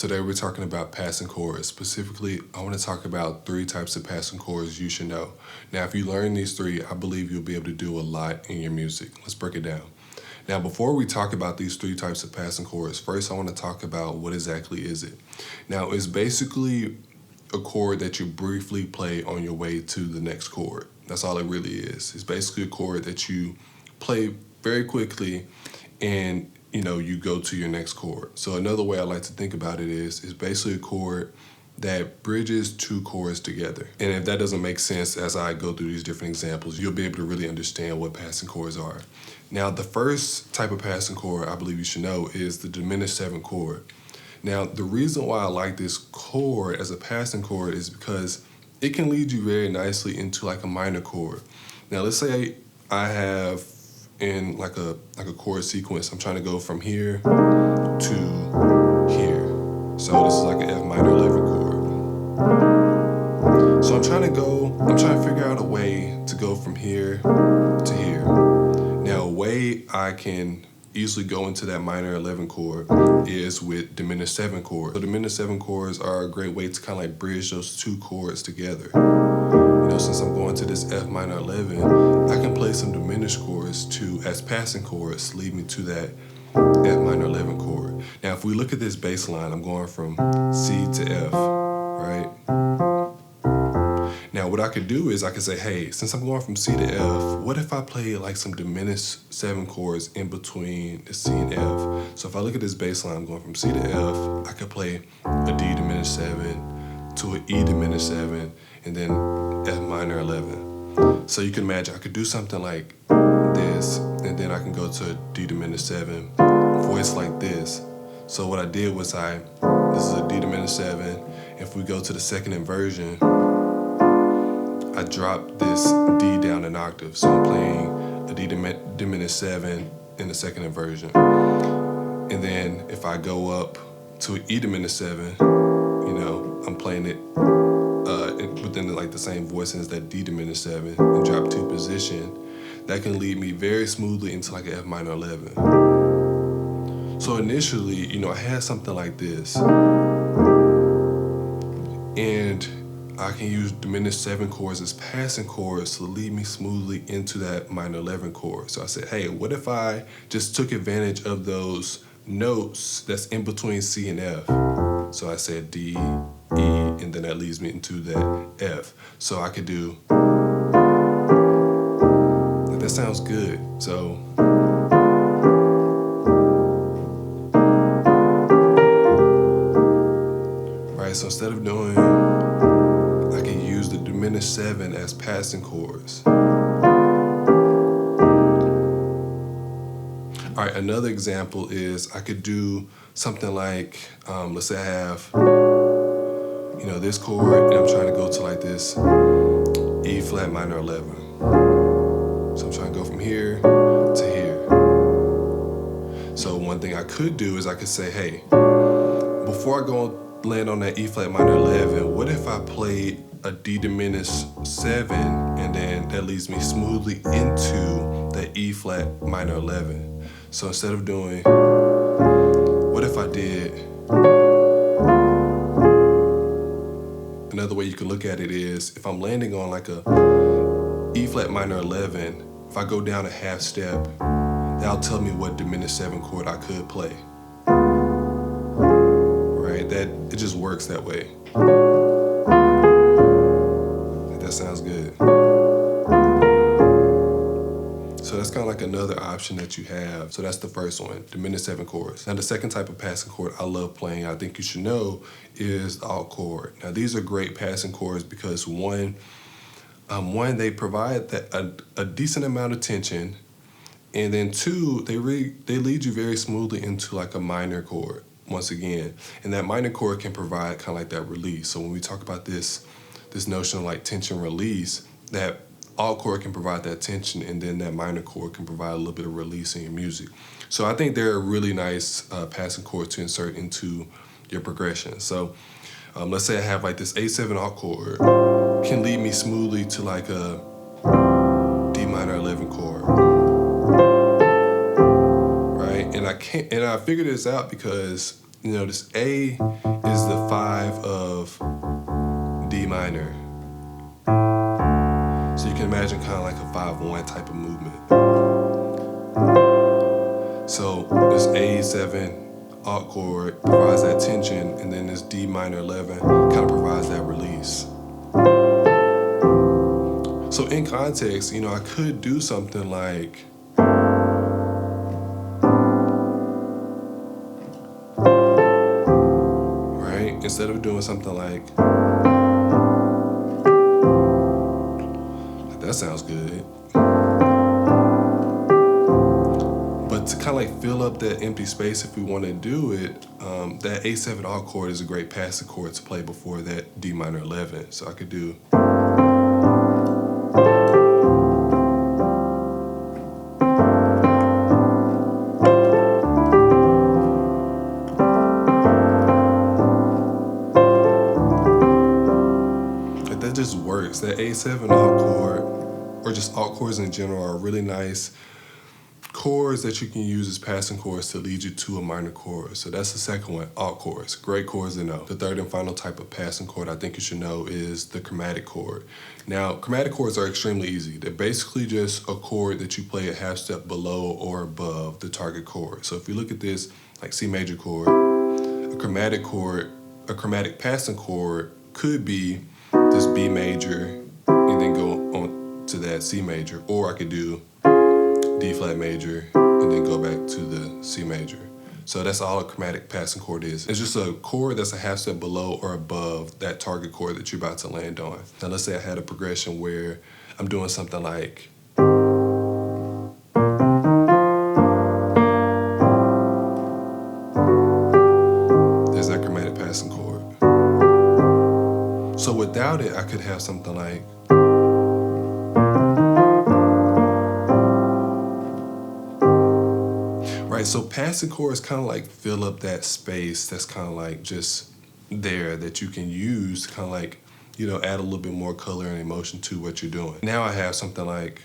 Today we're talking about passing chords. Specifically, I want to talk about 3 types of passing chords you should know. Now, if you learn these 3, I believe you'll be able to do a lot in your music. Let's break it down. Now, before we talk about these 3 types of passing chords, first I want to talk about what exactly is it. Now, it's basically a chord that you briefly play on your way to the next chord. That's all it really is. It's basically a chord that you play very quickly and you go to your next chord. So another way I like to think about it is basically a chord that bridges 2 chords together. And if that doesn't make sense as I go through these different examples, you'll be able to really understand what passing chords are. Now, the first type of passing chord I believe you should know is the diminished 7th chord. Now, the reason why I like this chord as a passing chord is because it can lead you very nicely into like a minor chord. Now, let's say I have in like a chord sequence, I'm trying to go from here to here. So this is like an F minor 11 chord. So I'm trying to figure out a way to go from here to here. Now, a way I can easily go into that minor 11 chord is with diminished 7 chord. So diminished 7 chords are a great way to kind of like bridge those 2 chords together. Since I'm going to this F minor 11, I can play some diminished chords as passing chords to lead me to that F minor 11 chord. Now, if we look at this bass line, I'm going from C to F, right? Now, what I could do is I could say, hey, since I'm going from C to F, what if I play like some diminished 7 chords in between the C and F? So if I look at this bass line, I'm going from C to F, I could play a D diminished 7 to an E diminished 7, and then F minor 11. So you can imagine I could do something like this, and then I can go to a D diminished 7, voice like this. So what I did was this is a D diminished 7. If we go to the second inversion, I dropped this D down an octave. So I'm playing a D diminished 7 in the second inversion. And then if I go up to an E diminished 7, I'm playing it within like the same voicing as that D diminished 7 and drop 2 position. That can lead me very smoothly into like an F minor 11. So initially, I had something like this, and I can use diminished 7 chords as passing chords to lead me smoothly into that minor 11 chord. So I said, hey, what if I just took advantage of those notes that's in between C and F? So I said D, E, and then that leads me into that F. So I could do, that sounds good. So, right, so instead of doing, I can use the diminished 7 as passing chords. All right, another example is I could do something like, let's say I have, this chord, and I'm trying to go to like this E flat minor 11. So I'm trying to go from here to here. So one thing I could do is I could say, hey, before I go land on that E flat minor 11, what if I played a D diminished 7, and then that leads me smoothly into that E flat minor 11. So instead of doing, what if I did, another way you can look at it is, if I'm landing on like a E flat minor 11, if I go down a half step, that'll tell me what diminished 7 chord I could play. Right? It just works that way. That sounds good. So that's kind of like another option that you have. So that's the first one, diminished 7 chords. Now the second type of passing chord I love playing, I think you should know, is the alt chord. Now these are great passing chords because one, they provide a decent amount of tension, and then 2, they lead you very smoothly into like a minor chord once again. And that minor chord can provide kind of like that release. So when we talk about this notion of like tension release, that alt chord can provide that tension, and then that minor chord can provide a little bit of release in your music. So I think they're a really nice passing chord to insert into your progression. So let's say I have like this A7 alt chord, can lead me smoothly to like a D minor 11 chord, right? And I figured this out because You know, this A is the 5 of D minor. So you can imagine kind of like a 5-1 type of movement. So this A7 alt chord provides that tension, and then this D minor 11 kind of provides that release. So in context, you know, I could do something like, right? Instead of doing something like, that sounds good. But to kind of like fill up that empty space, if we want to do it, that A7 alt chord is a great passing chord to play before that D minor 11. So I could do. Like that just works. That A7 alt chord, or just alt chords in general, are really nice chords that you can use as passing chords to lead you to a minor chord. So that's the second one, alt chords. Great chords to know. The third and final type of passing chord I think you should know is the chromatic chord. Now, chromatic chords are extremely easy. They're basically just a chord that you play a half step below or above the target chord. So if you look at this, like C major chord, a chromatic passing chord could be this B major and then go on to that C major, or I could do D flat major, and then go back to the C major. So that's all a chromatic passing chord is. It's just a chord that's a half step below or above that target chord that you're about to land on. Now let's say I had a progression where I'm doing something like, there's that chromatic passing chord. So without it, I could have something like, right, so passing chords kind of like fill up that space that's kind of like just there that you can use to kind of like, you know, add a little bit more color and emotion to what you're doing. Now I have something like,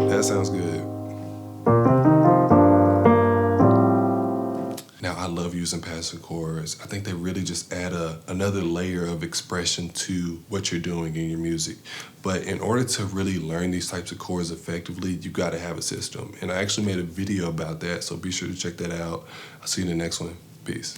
that sounds good. Now, I love using passing chords. I think they really just add another layer of expression to what you're doing in your music. But in order to really learn these types of chords effectively, you got to have a system. And I actually made a video about that, so be sure to check that out. I'll see you in the next one. Peace.